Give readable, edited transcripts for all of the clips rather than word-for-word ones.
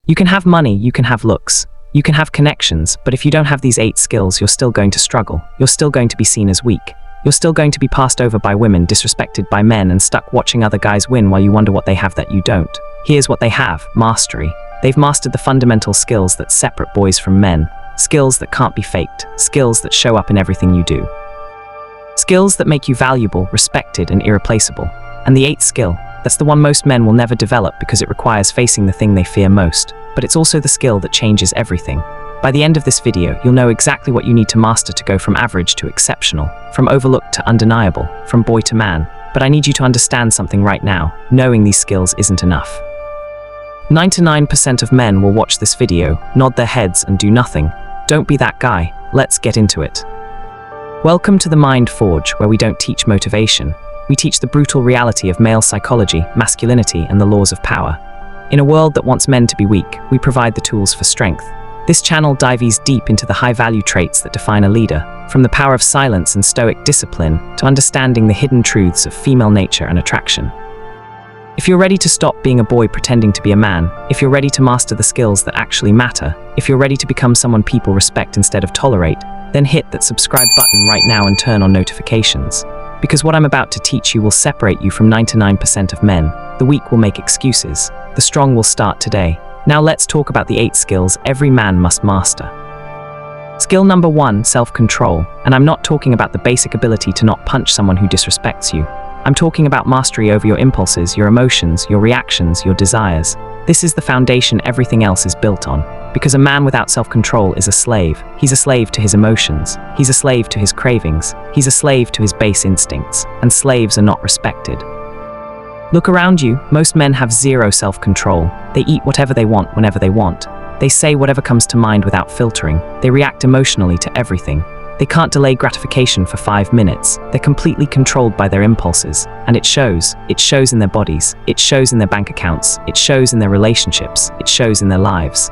You can have money, you can have looks, you can have connections, but if you don't have these 8 skills, you're still going to struggle. You're still going to be seen as weak. You're still going to be passed over by women, disrespected by men, and stuck watching other guys win while you wonder what they have that you don't. Here's what they have: mastery. They've mastered the fundamental skills that separate boys from men. Skills that can't be faked. Skills that show up in everything you do. Skills that make you valuable, respected, and irreplaceable. And the 8th skill, that's the one most men will never develop because it requires facing the thing they fear most. But it's also the skill that changes everything. By the end of this video, you'll know exactly what you need to master to go from average to exceptional, from overlooked to undeniable, from boy to man. But I need you to understand something right now. Knowing these skills isn't enough. 99% of men will watch this video, nod their heads, and do nothing. Don't be that guy. Let's get into it. Welcome to the Mind Forge, where we don't teach motivation. We teach the brutal reality of male psychology, masculinity, and the laws of power. In a world that wants men to be weak, we provide the tools for strength. This channel dives deep into the high-value traits that define a leader, from the power of silence and stoic discipline to understanding the hidden truths of female nature and attraction. If you're ready to stop being a boy pretending to be a man, if you're ready to master the skills that actually matter, if you're ready to become someone people respect instead of tolerate, then hit that subscribe button right now and turn on notifications. Because what I'm about to teach you will separate you from 99% of men. The weak will make excuses. The strong will start today. Now let's talk about the 8 skills every man must master. Skill number 1, self-control. And I'm not talking about the basic ability to not punch someone who disrespects you. I'm talking about mastery over your impulses, your emotions, your reactions, your desires. This is the foundation everything else is built on. Because a man without self-control is a slave. He's a slave to his emotions. He's a slave to his cravings. He's a slave to his base instincts. And slaves are not respected. Look around you. Most men have zero self-control. They eat whatever they want whenever they want. They say whatever comes to mind without filtering. They react emotionally to everything. They can't delay gratification for 5 minutes. They're completely controlled by their impulses. And it shows. It shows in their bodies. It shows in their bank accounts. It shows in their relationships. It shows in their lives.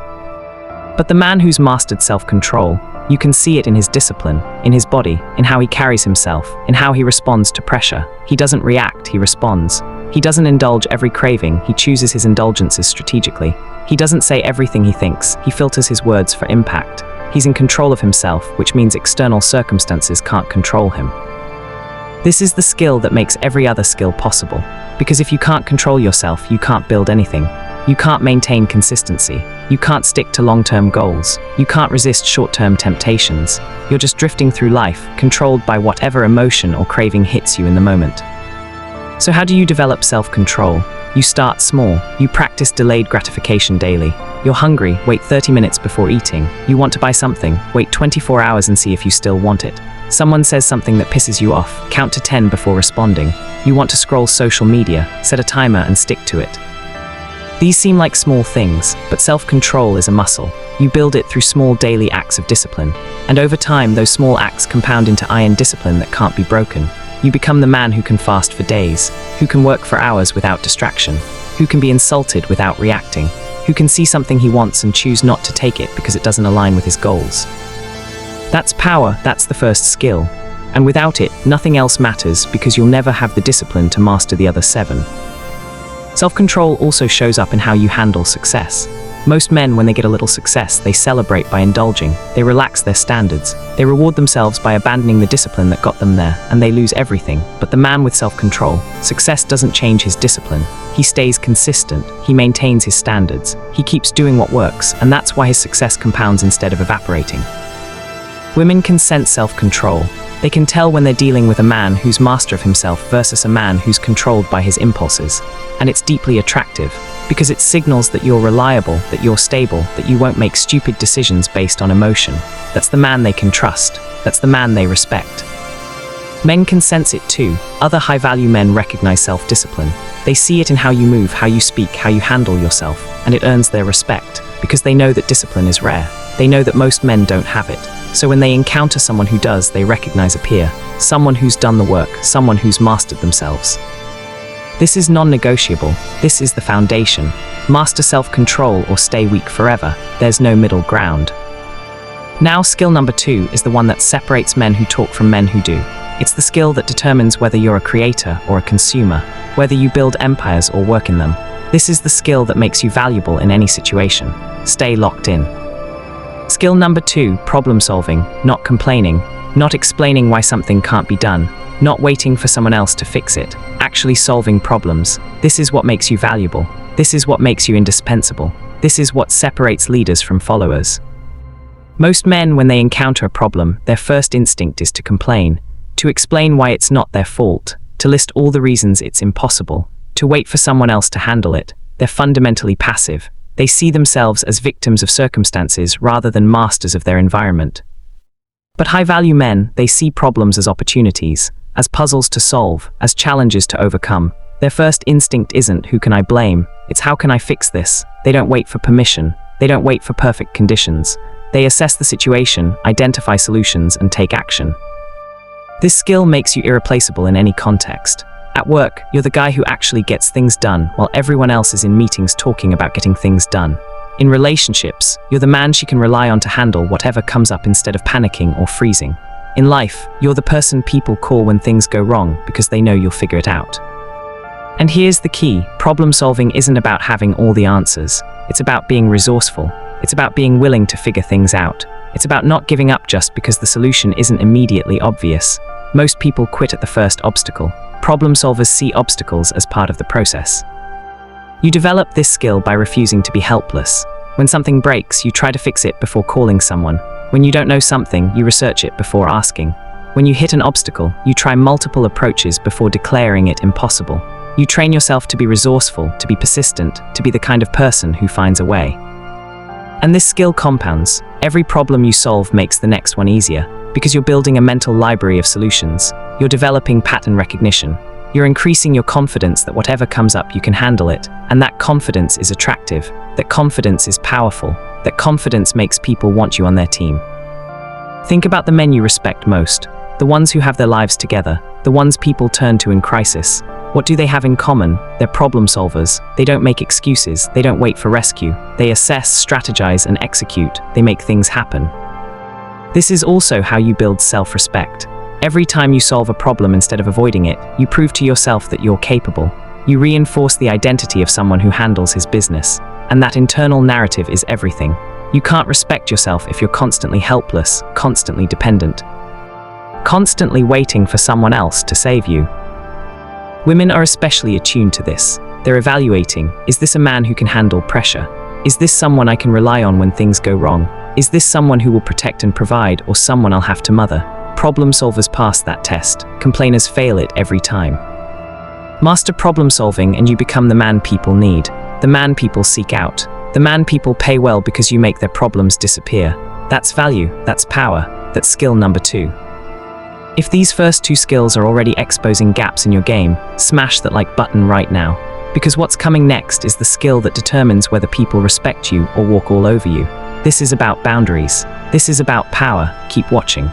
But the man who's mastered self-control, you can see it in his discipline, in his body, in how he carries himself, in how he responds to pressure. He doesn't react, he responds. He doesn't indulge every craving, he chooses his indulgences strategically. He doesn't say everything he thinks, he filters his words for impact. He's in control of himself, which means external circumstances can't control him. This is the skill that makes every other skill possible. Because if you can't control yourself, you can't build anything. You can't maintain consistency. You can't stick to long-term goals. You can't resist short-term temptations. You're just drifting through life, controlled by whatever emotion or craving hits you in the moment. So how do you develop self-control? You start small. You practice delayed gratification daily. You're hungry, wait 30 minutes before eating. You want to buy something, wait 24 hours and see if you still want it. Someone says something that pisses you off, count to 10 before responding. You want to scroll social media, set a timer and stick to it. These seem like small things, but self-control is a muscle. You build it through small daily acts of discipline. And over time, those small acts compound into iron discipline that can't be broken. You become the man who can fast for days, who can work for hours without distraction, who can be insulted without reacting, who can see something he wants and choose not to take it because it doesn't align with his goals. That's power, that's the first skill. And without it, nothing else matters because you'll never have the discipline to master the other 7. Self-control also shows up in how you handle success. Most men, when they get a little success, they celebrate by indulging. They relax their standards. They reward themselves by abandoning the discipline that got them there, and they lose everything. But the man with self-control, success doesn't change his discipline. He stays consistent. He maintains his standards. He keeps doing what works, and that's why his success compounds instead of evaporating. Women can sense self-control. They can tell when they're dealing with a man who's master of himself versus a man who's controlled by his impulses. And it's deeply attractive, because it signals that you're reliable, that you're stable, that you won't make stupid decisions based on emotion. That's the man they can trust. That's the man they respect. Men can sense it too. Other high-value men recognize self-discipline. They see it in how you move, how you speak, how you handle yourself, and it earns their respect, because they know that discipline is rare. They know that most men don't have it. So when they encounter someone who does, they recognize a peer, someone who's done the work, someone who's mastered themselves. This is non-negotiable. This is the foundation. Master self-control or stay weak forever. There's no middle ground. Now, skill number 2 is the one that separates men who talk from men who do. It's the skill that determines whether you're a creator or a consumer, whether you build empires or work in them. This is the skill that makes you valuable in any situation. Stay locked in. Skill number 2, problem solving, not complaining, not explaining why something can't be done, not waiting for someone else to fix it, actually solving problems. This is what makes you valuable. This is what makes you indispensable. This is what separates leaders from followers. Most men, when they encounter a problem, their first instinct is to complain, to explain why it's not their fault, to list all the reasons it's impossible, to wait for someone else to handle it. They're fundamentally passive. They see themselves as victims of circumstances rather than masters of their environment. But high-value men, they see problems as opportunities, as puzzles to solve, as challenges to overcome. Their first instinct isn't who can I blame, it's how can I fix this. They don't wait for permission. They don't wait for perfect conditions. They assess the situation, identify solutions, and take action. This skill makes you irreplaceable in any context. At work, you're the guy who actually gets things done while everyone else is in meetings talking about getting things done. In relationships, you're the man she can rely on to handle whatever comes up instead of panicking or freezing. In life, you're the person people call when things go wrong because they know you'll figure it out. And here's the key: problem solving isn't about having all the answers. It's about being resourceful. It's about being willing to figure things out. It's about not giving up just because the solution isn't immediately obvious. Most people quit at the first obstacle. Problem solvers see obstacles as part of the process. You develop this skill by refusing to be helpless. When something breaks, you try to fix it before calling someone. When you don't know something, you research it before asking. When you hit an obstacle, you try multiple approaches before declaring it impossible. You train yourself to be resourceful, to be persistent, to be the kind of person who finds a way. And this skill compounds. Every problem you solve makes the next one easier, because you're building a mental library of solutions. You're developing pattern recognition. You're increasing your confidence that whatever comes up, you can handle it. And that confidence is attractive. That confidence is powerful. That confidence makes people want you on their team. Think about the men you respect most. The ones who have their lives together. The ones people turn to in crisis. What do they have in common? They're problem solvers. They don't make excuses. They don't wait for rescue. They assess, strategize, and execute. They make things happen. This is also how you build self-respect. Every time you solve a problem instead of avoiding it, you prove to yourself that you're capable. You reinforce the identity of someone who handles his business. And that internal narrative is everything. You can't respect yourself if you're constantly helpless, constantly dependent, constantly waiting for someone else to save you. Women are especially attuned to this. They're evaluating, is this a man who can handle pressure? Is this someone I can rely on when things go wrong? Is this someone who will protect and provide, or someone I'll have to mother? Problem solvers pass that test. Complainers fail it every time. Master problem solving and you become the man people need. The man people seek out. The man people pay well because you make their problems disappear. That's value, that's power, that's skill number 2. If these first 2 skills are already exposing gaps in your game, smash that like button right now. Because what's coming next is the skill that determines whether people respect you or walk all over you. This is about boundaries. This is about power. Keep watching.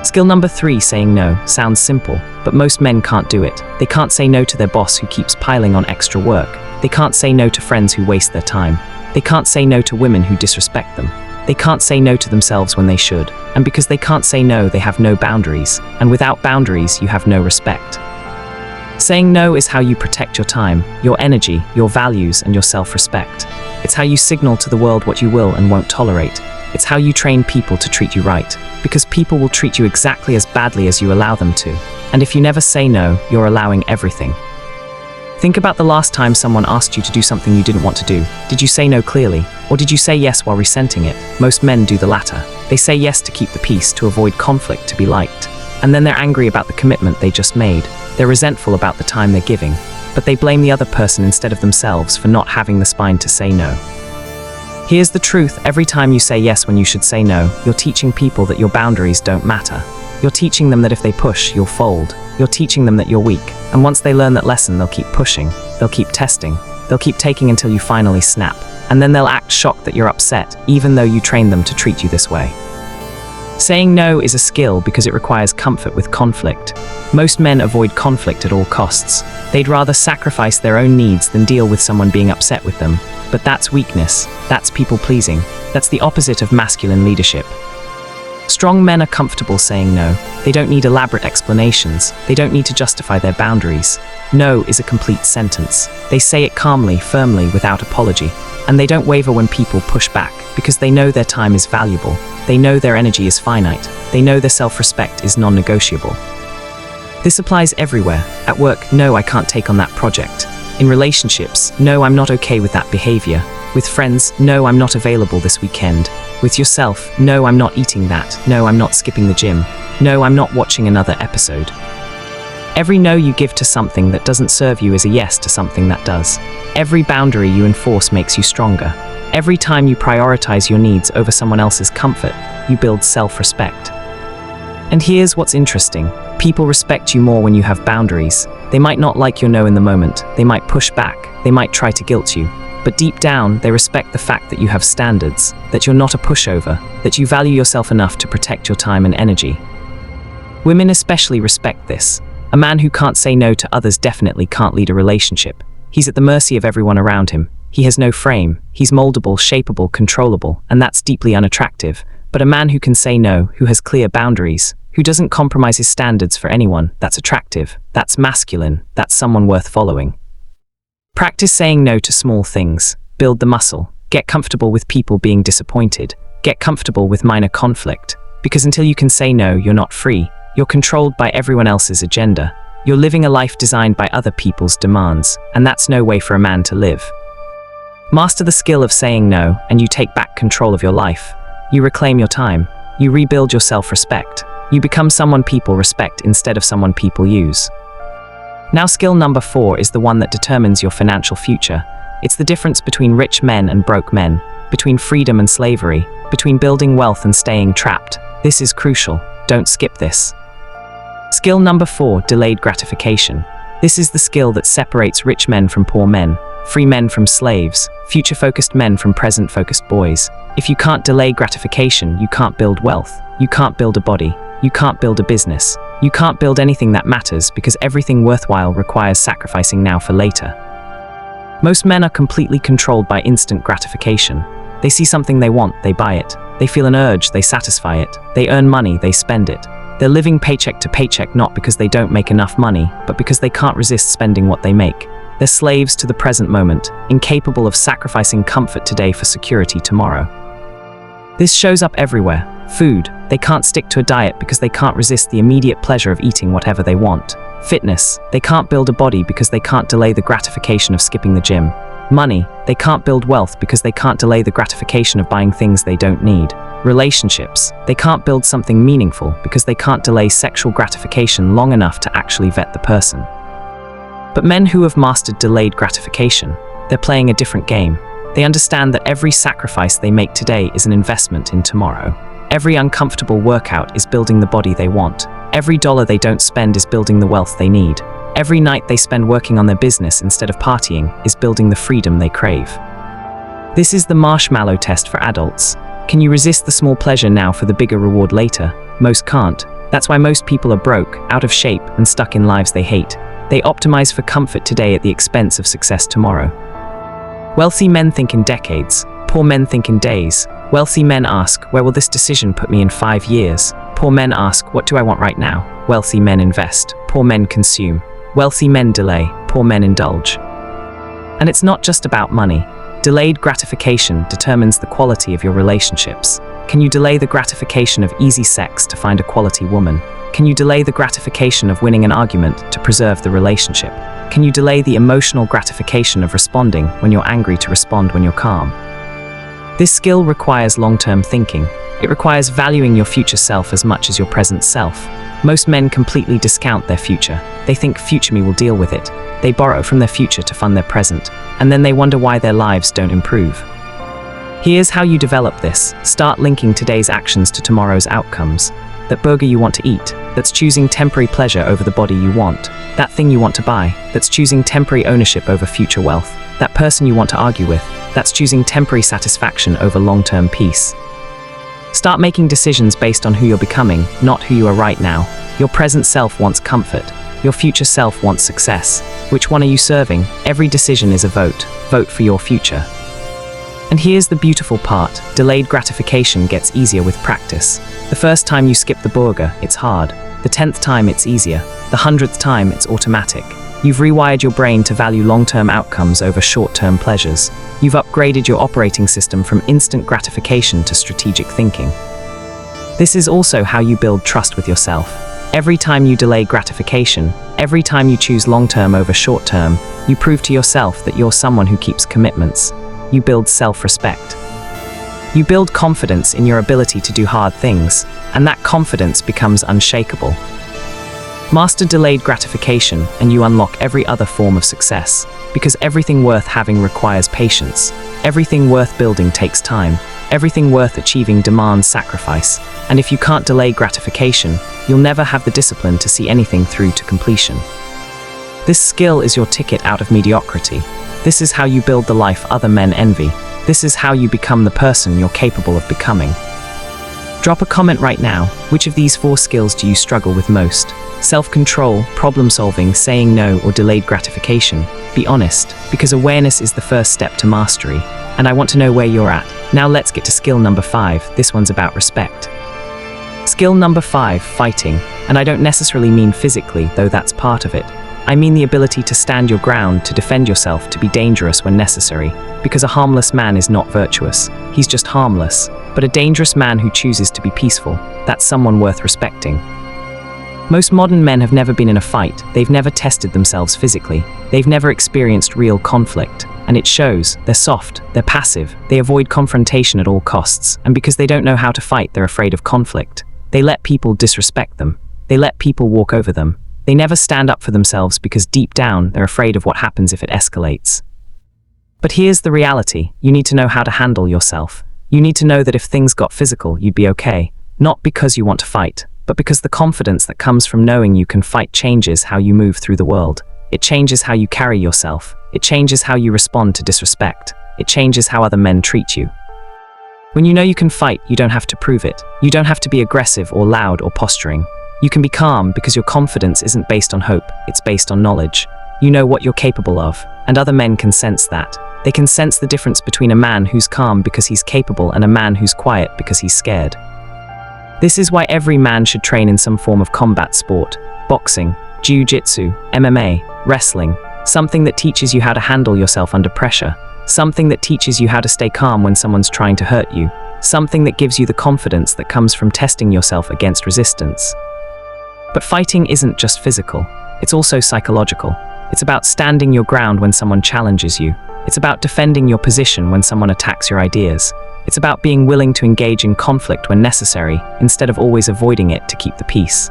Skill number 3, saying no, sounds simple, but most men can't do it. They can't say no to their boss who keeps piling on extra work. They can't say no to friends who waste their time. They can't say no to women who disrespect them. They can't say no to themselves when they should. And because they can't say no, they have no boundaries. And without boundaries, you have no respect. Saying no is how you protect your time, your energy, your values, and your self-respect. It's how you signal to the world what you will and won't tolerate. It's how you train people to treat you right. Because people will treat you exactly as badly as you allow them to. And if you never say no, you're allowing everything. Think about the last time someone asked you to do something you didn't want to do. Did you say no clearly? Or did you say yes while resenting it? Most men do the latter. They say yes to keep the peace, to avoid conflict, to be liked. And then they're angry about the commitment they just made. They're resentful about the time they're giving. But they blame the other person instead of themselves for not having the spine to say no. Here's the truth: every time you say yes when you should say no, you're teaching people that your boundaries don't matter. You're teaching them that if they push, you'll fold. You're teaching them that you're weak. And once they learn that lesson, they'll keep pushing. They'll keep testing. They'll keep taking until you finally snap. And then they'll act shocked that you're upset, even though you trained them to treat you this way. Saying no is a skill because it requires comfort with conflict. Most men avoid conflict at all costs. They'd rather sacrifice their own needs than deal with someone being upset with them. But that's weakness. That's people-pleasing. That's the opposite of masculine leadership. Strong men are comfortable saying no. They don't need elaborate explanations. They don't need to justify their boundaries. No is a complete sentence. They say it calmly, firmly, without apology. And they don't waver when people push back, because they know their time is valuable. They know their energy is finite. They know their self-respect is non-negotiable. This applies everywhere. At work, no, I can't take on that project. In relationships, no, I'm not okay with that behavior. With friends, no, I'm not available this weekend. With yourself, no, I'm not eating that. No, I'm not skipping the gym. No, I'm not watching another episode. Every no you give to something that doesn't serve you is a yes to something that does. Every boundary you enforce makes you stronger. Every time you prioritize your needs over someone else's comfort, you build self-respect. And here's what's interesting. People respect you more when you have boundaries. They might not like your no in the moment. They might push back. They might try to guilt you. But deep down, they respect the fact that you have standards, that you're not a pushover, that you value yourself enough to protect your time and energy. Women especially respect this. A man who can't say no to others definitely can't lead a relationship. He's at the mercy of everyone around him. He has no frame. He's moldable, shapeable, controllable, and that's deeply unattractive. But a man who can say no, who has clear boundaries, who doesn't compromise his standards for anyone, that's attractive, that's masculine, that's someone worth following. Practice saying no to small things. Build the muscle. Get comfortable with people being disappointed. Get comfortable with minor conflict. Because until you can say no, you're not free. You're controlled by everyone else's agenda. You're living a life designed by other people's demands, and that's no way for a man to live. Master the skill of saying no, and you take back control of your life. You reclaim your time. You rebuild your self-respect. You become someone people respect instead of someone people use. Now, skill number 4 is the one that determines your financial future. It's the difference between rich men and broke men, between freedom and slavery, between building wealth and staying trapped. This is crucial. Don't skip this. Skill number 4, delayed gratification. This is the skill that separates rich men from poor men, free men from slaves, future-focused men from present-focused boys. If you can't delay gratification, you can't build wealth. You can't build a body. You can't build a business. You can't build anything that matters, because everything worthwhile requires sacrificing now for later. Most men are completely controlled by instant gratification. They see something they want, they buy it. They feel an urge, they satisfy it. They earn money, they spend it. They're living paycheck to paycheck not because they don't make enough money, but because they can't resist spending what they make. They're slaves to the present moment, incapable of sacrificing comfort today for security tomorrow. This shows up everywhere. Food. They can't stick to a diet because they can't resist the immediate pleasure of eating whatever they want. Fitness. They can't build a body because they can't delay the gratification of skipping the gym. Money. They can't build wealth because they can't delay the gratification of buying things they don't need. Relationships. They can't build something meaningful because they can't delay sexual gratification long enough to actually vet the person. But men who have mastered delayed gratification, they're playing a different game. They understand that every sacrifice they make today is an investment in tomorrow. Every uncomfortable workout is building the body they want. Every dollar they don't spend is building the wealth they need. Every night they spend working on their business instead of partying is building the freedom they crave. This is the marshmallow test for adults. Can you resist the small pleasure now for the bigger reward later? Most can't. That's why most people are broke, out of shape, and stuck in lives they hate. They optimize for comfort today at the expense of success tomorrow. Wealthy men think in decades. Poor men think in days. Wealthy men ask, where will this decision put me in 5 years? Poor men ask, what do I want right now? Wealthy men invest. Poor men consume. Wealthy men delay. Poor men indulge. And it's not just about money. Delayed gratification determines the quality of your relationships. Can you delay the gratification of easy sex to find a quality woman? Can you delay the gratification of winning an argument to preserve the relationship? Can you delay the emotional gratification of responding when you're angry to respond when you're calm? This skill requires long-term thinking. It requires valuing your future self as much as your present self. Most men completely discount their future. They think future me will deal with it. They borrow from their future to fund their present, and then they wonder why their lives don't improve. Here's how you develop this. Start linking today's actions to tomorrow's outcomes. That burger you want to eat, that's choosing temporary pleasure over the body you want. That thing you want to buy, that's choosing temporary ownership over future wealth. That person you want to argue with, that's choosing temporary satisfaction over long-term peace. Start making decisions based on who you're becoming, not who you are right now. Your present self wants comfort. Your future self wants success. Which one are you serving? Every decision is a vote. Vote for your future. And here's the beautiful part: delayed gratification gets easier with practice. The first time you skip the burger, it's hard. The 10th time, it's easier. The 100th time, it's automatic. You've rewired your brain to value long-term outcomes over short-term pleasures. You've upgraded your operating system from instant gratification to strategic thinking. This is also how you build trust with yourself. Every time you delay gratification, every time you choose long-term over short-term, you prove to yourself that you're someone who keeps commitments. You build self-respect. You build confidence in your ability to do hard things, and that confidence becomes unshakable. Master delayed gratification, and you unlock every other form of success, because everything worth having requires patience. Everything worth building takes time. Everything worth achieving demands sacrifice. And if you can't delay gratification, you'll never have the discipline to see anything through to completion. This skill is your ticket out of mediocrity. This is how you build the life other men envy. This is how you become the person you're capable of becoming. Drop a comment right now. Which of these 4 skills do you struggle with most? Self-control, problem-solving, saying no, or delayed gratification? Be honest, because awareness is the first step to mastery. And I want to know where you're at. Now let's get to skill number 5. This one's about respect. Skill number 5, fighting. And I don't necessarily mean physically, though that's part of it. I mean the ability to stand your ground, to defend yourself, to be dangerous when necessary. Because a harmless man is not virtuous. He's just harmless. But a dangerous man who chooses to be peaceful, that's someone worth respecting. Most modern men have never been in a fight. They've never tested themselves physically. They've never experienced real conflict. And it shows. They're soft, they're passive, they avoid confrontation at all costs. And because they don't know how to fight, they're afraid of conflict. They let people disrespect them. They let people walk over them. They never stand up for themselves because deep down, they're afraid of what happens if it escalates. But here's the reality. You need to know how to handle yourself. You need to know that if things got physical, you'd be okay. Not because you want to fight, but because the confidence that comes from knowing you can fight changes how you move through the world. It changes how you carry yourself. It changes how you respond to disrespect. It changes how other men treat you. When you know you can fight, you don't have to prove it. You don't have to be aggressive or loud or posturing. You can be calm because your confidence isn't based on hope, it's based on knowledge. You know what you're capable of, and other men can sense that. They can sense the difference between a man who's calm because he's capable and a man who's quiet because he's scared. This is why every man should train in some form of combat sport: boxing, jiu-jitsu, MMA, wrestling, something that teaches you how to handle yourself under pressure, something that teaches you how to stay calm when someone's trying to hurt you, something that gives you the confidence that comes from testing yourself against resistance. But fighting isn't just physical, it's also psychological. It's about standing your ground when someone challenges you. It's about defending your position when someone attacks your ideas. It's about being willing to engage in conflict when necessary, instead of always avoiding it to keep the peace.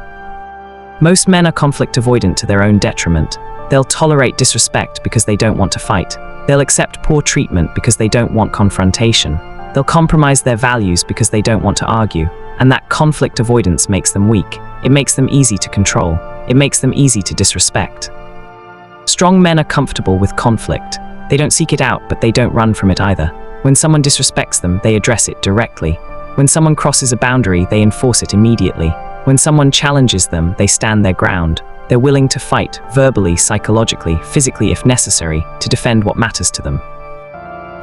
Most men are conflict avoidant to their own detriment. They'll tolerate disrespect because they don't want to fight. They'll accept poor treatment because they don't want confrontation. They'll compromise their values because they don't want to argue. And that conflict avoidance makes them weak. It makes them easy to control. It makes them easy to disrespect. Strong men are comfortable with conflict. They don't seek it out, but they don't run from it either. When someone disrespects them, they address it directly. When someone crosses a boundary, they enforce it immediately. When someone challenges them, they stand their ground. They're willing to fight, verbally, psychologically, physically if necessary, to defend what matters to them.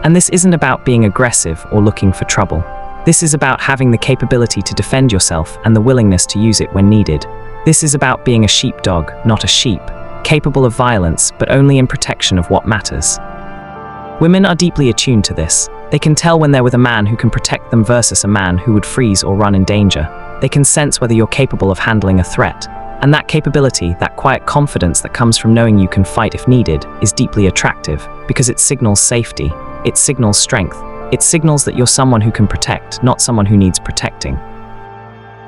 And this isn't about being aggressive or looking for trouble. This is about having the capability to defend yourself and the willingness to use it when needed. This is about being a sheepdog, not a sheep, capable of violence, but only in protection of what matters. Women are deeply attuned to this. They can tell when they're with a man who can protect them versus a man who would freeze or run in danger. They can sense whether you're capable of handling a threat. And that capability, that quiet confidence that comes from knowing you can fight if needed, is deeply attractive because it signals safety. It signals strength. It signals that you're someone who can protect, not someone who needs protecting.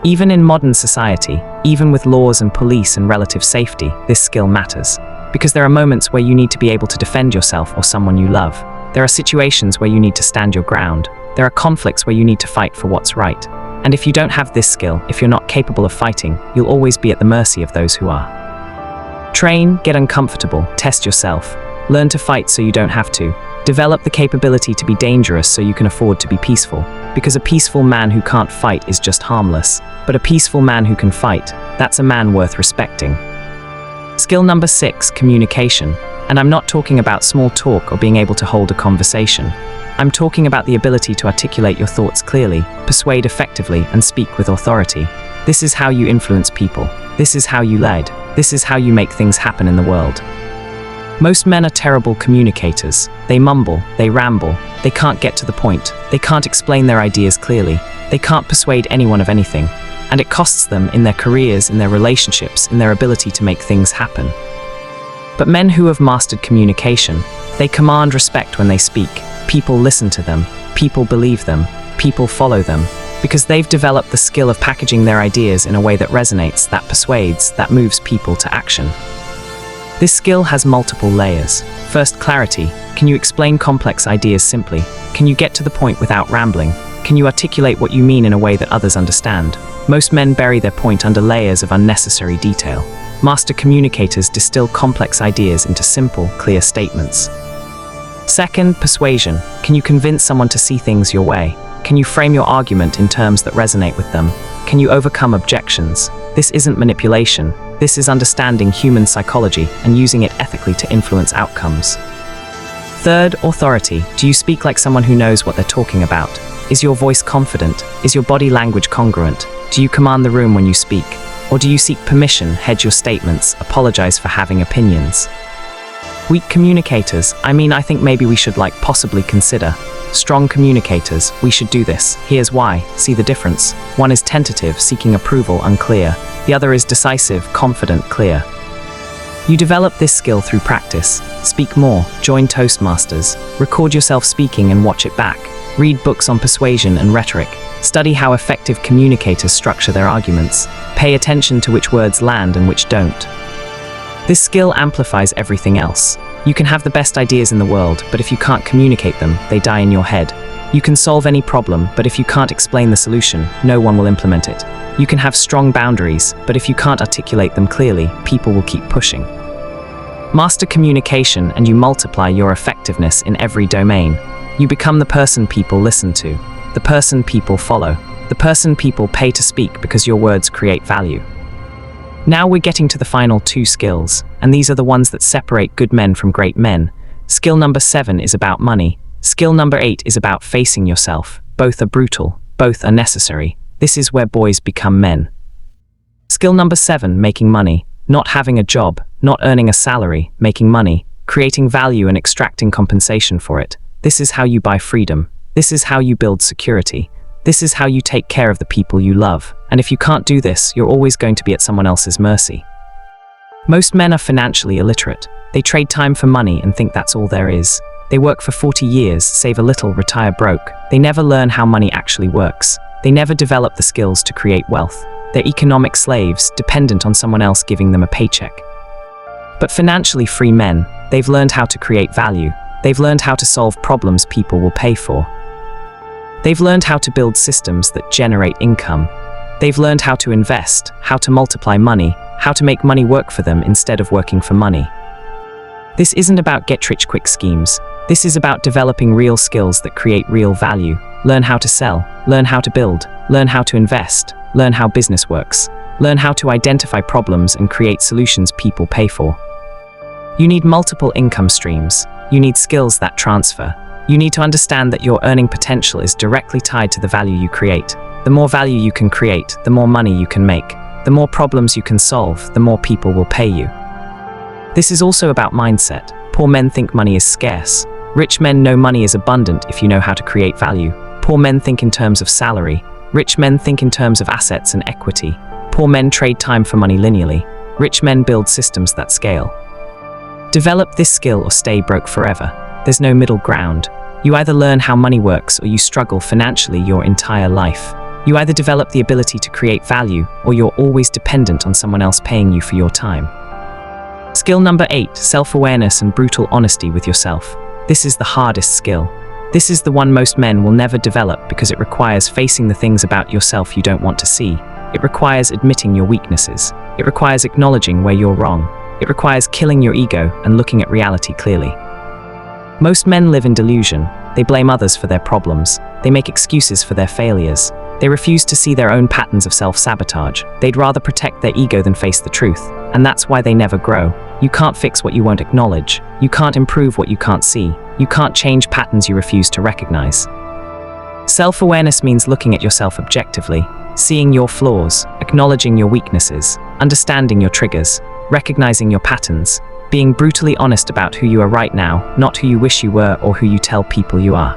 Even in modern society, even with laws and police and relative safety, this skill matters. Because there are moments where you need to be able to defend yourself or someone you love. There are situations where you need to stand your ground. There are conflicts where you need to fight for what's right. And if you don't have this skill, if you're not capable of fighting, you'll always be at the mercy of those who are. Train, get uncomfortable, test yourself. Learn to fight so you don't have to. Develop the capability to be dangerous so you can afford to be peaceful. Because a peaceful man who can't fight is just harmless. But a peaceful man who can fight, that's a man worth respecting. Skill number 6, communication. And I'm not talking about small talk or being able to hold a conversation. I'm talking about the ability to articulate your thoughts clearly, persuade effectively, and speak with authority. This is how you influence people. This is how you lead. This is how you make things happen in the world. Most men are terrible communicators. They mumble, they ramble, they can't get to the point, they can't explain their ideas clearly, they can't persuade anyone of anything, and it costs them in their careers, in their relationships, in their ability to make things happen. But men who have mastered communication, they command respect when they speak. People listen to them, people believe them, people follow them, because they've developed the skill of packaging their ideas in a way that resonates, that persuades, that moves people to action. This skill has multiple layers. First, clarity. Can you explain complex ideas simply? Can you get to the point without rambling? Can you articulate what you mean in a way that others understand? Most men bury their point under layers of unnecessary detail. Master communicators distill complex ideas into simple, clear statements. Second, persuasion. Can you convince someone to see things your way? Can you frame your argument in terms that resonate with them? Can you overcome objections? This isn't manipulation. This is understanding human psychology and using it ethically to influence outcomes. Third, authority. Do you speak like someone who knows what they're talking about? Is your voice confident? Is your body language congruent? Do you command the room when you speak? Or do you seek permission, hedge your statements, apologize for having opinions? Weak communicators. I think maybe we should possibly consider. Strong communicators. We should do this. Here's why. See the difference. One is tentative, seeking approval, unclear. The other is decisive, confident, clear. You develop this skill through practice. Speak more, join Toastmasters, record yourself speaking and watch it back. Read books on persuasion and rhetoric. Study how effective communicators structure their arguments. Pay attention to which words land and which don't. This skill amplifies everything else. You can have the best ideas in the world, but if you can't communicate them, they die in your head. You can solve any problem, but if you can't explain the solution, no one will implement it. You can have strong boundaries, but if you can't articulate them clearly, people will keep pushing. Master communication and you multiply your effectiveness in every domain. You become the person people listen to, the person people follow, the person people pay to speak because your words create value. Now we're getting to the final two skills, and these are the ones that separate good men from great men. Skill number 7 is about money. Skill number 8 is about facing yourself. Both are brutal, both are necessary. This is where boys become men. Skill number 7, making money. Not having a job, not earning a salary, making money, creating value and extracting compensation for it. This is how you buy freedom. This is how you build security. This is how you take care of the people you love. And if you can't do this, you're always going to be at someone else's mercy. Most men are financially illiterate. They trade time for money and think that's all there is. They work for 40 years, save a little, retire broke. They never learn how money actually works. They never develop the skills to create wealth. They're economic slaves, dependent on someone else giving them a paycheck. But financially free men, they've learned how to create value. They've learned how to solve problems people will pay for. They've learned how to build systems that generate income. They've learned how to invest, how to multiply money, how to make money work for them instead of working for money. This isn't about get-rich-quick schemes. This is about developing real skills that create real value. Learn how to sell, learn how to build, learn how to invest, learn how business works, learn how to identify problems and create solutions people pay for. You need multiple income streams. You need skills that transfer. You need to understand that your earning potential is directly tied to the value you create. The more value you can create, the more money you can make. The more problems you can solve, the more people will pay you. This is also about mindset. Poor men think money is scarce. Rich men know money is abundant if you know how to create value. Poor men think in terms of salary. Rich men think in terms of assets and equity. Poor men trade time for money linearly. Rich men build systems that scale. Develop this skill or stay broke forever. There's no middle ground. You either learn how money works or you struggle financially your entire life. You either develop the ability to create value or you're always dependent on someone else paying you for your time. Skill number 8, self-awareness and brutal honesty with yourself. This is the hardest skill. This is the one most men will never develop because it requires facing the things about yourself you don't want to see. It requires admitting your weaknesses. It requires acknowledging where you're wrong. It requires killing your ego and looking at reality clearly. Most men live in delusion. They blame others for their problems. They make excuses for their failures. They refuse to see their own patterns of self-sabotage. They'd rather protect their ego than face the truth, and that's why they never grow. You can't fix what you won't acknowledge. You can't improve what you can't see. You can't change patterns you refuse to recognize. Self-awareness means looking at yourself objectively, seeing your flaws, acknowledging your weaknesses, understanding your triggers, recognizing your patterns, being brutally honest about who you are right now, not who you wish you were or who you tell people you are.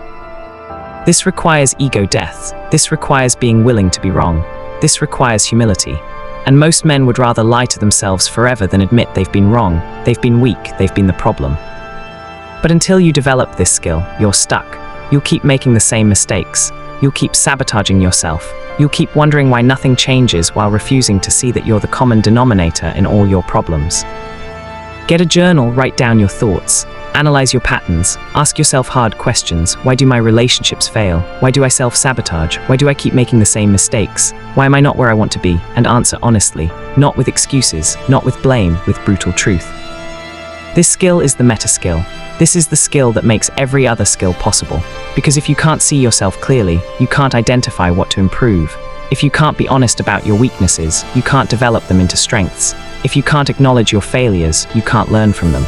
This requires ego death. This requires being willing to be wrong. This requires humility. And most men would rather lie to themselves forever than admit they've been wrong, they've been weak, they've been the problem. But until you develop this skill, you're stuck. You'll keep making the same mistakes. You'll keep sabotaging yourself. You'll keep wondering why nothing changes while refusing to see that you're the common denominator in all your problems. Get a journal, write down your thoughts, analyze your patterns, ask yourself hard questions. Why do my relationships fail? Why do I self-sabotage? Why do I keep making the same mistakes? Why am I not where I want to be? And answer honestly, not with excuses, not with blame, with brutal truth. This skill is the meta skill. This is the skill that makes every other skill possible. Because if you can't see yourself clearly, you can't identify what to improve. If you can't be honest about your weaknesses, you can't develop them into strengths. If you can't acknowledge your failures, you can't learn from them.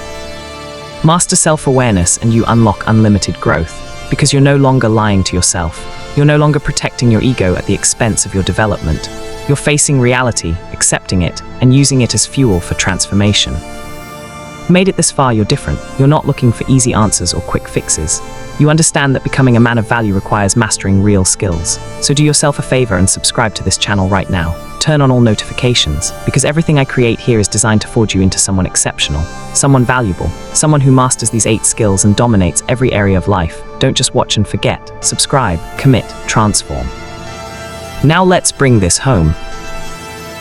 Master self-awareness and you unlock unlimited growth, because you're no longer lying to yourself. You're no longer protecting your ego at the expense of your development. You're facing reality, accepting it, and using it as fuel for transformation. Made it this far, you're different. You're not looking for easy answers or quick fixes. You understand that becoming a man of value requires mastering real skills. So do yourself a favor and subscribe to this channel right now. Turn on all notifications, because everything I create here is designed to forge you into someone exceptional, someone valuable, someone who masters these 8 skills and dominates every area of life. Don't just watch and forget. Subscribe, commit, transform. Now let's bring this home.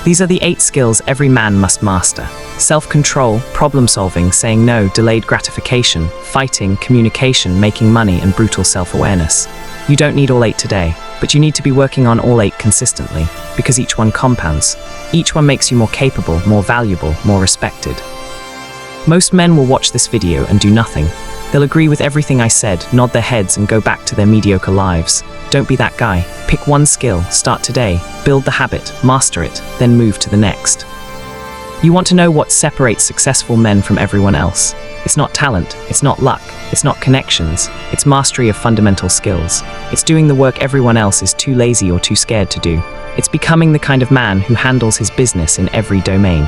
These are the 8 skills every man must master. Self-control, problem-solving, saying no, delayed gratification, fighting, communication, making money, and brutal self-awareness. You don't need all 8 today, but you need to be working on all 8 consistently, because each one compounds. Each one makes you more capable, more valuable, more respected. Most men will watch this video and do nothing. They'll agree with everything I said, nod their heads, and go back to their mediocre lives. Don't be that guy. Pick one skill, start today, build the habit, master it, then move to the next. You want to know what separates successful men from everyone else. It's not talent, it's not luck, it's not connections, it's mastery of fundamental skills. It's doing the work everyone else is too lazy or too scared to do. It's becoming the kind of man who handles his business in every domain.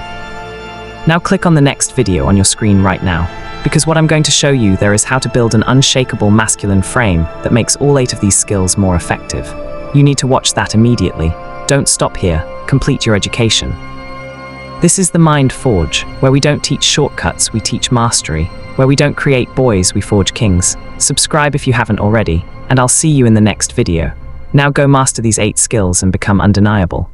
Now click on the next video on your screen right now, because what I'm going to show you there is how to build an unshakable masculine frame that makes all 8 of these skills more effective. You need to watch that immediately. Don't stop here, complete your education. This is the Mind Forge, where we don't teach shortcuts, we teach mastery. Where we don't create boys, we forge kings. Subscribe if you haven't already, and I'll see you in the next video. Now go master these 8 skills and become undeniable.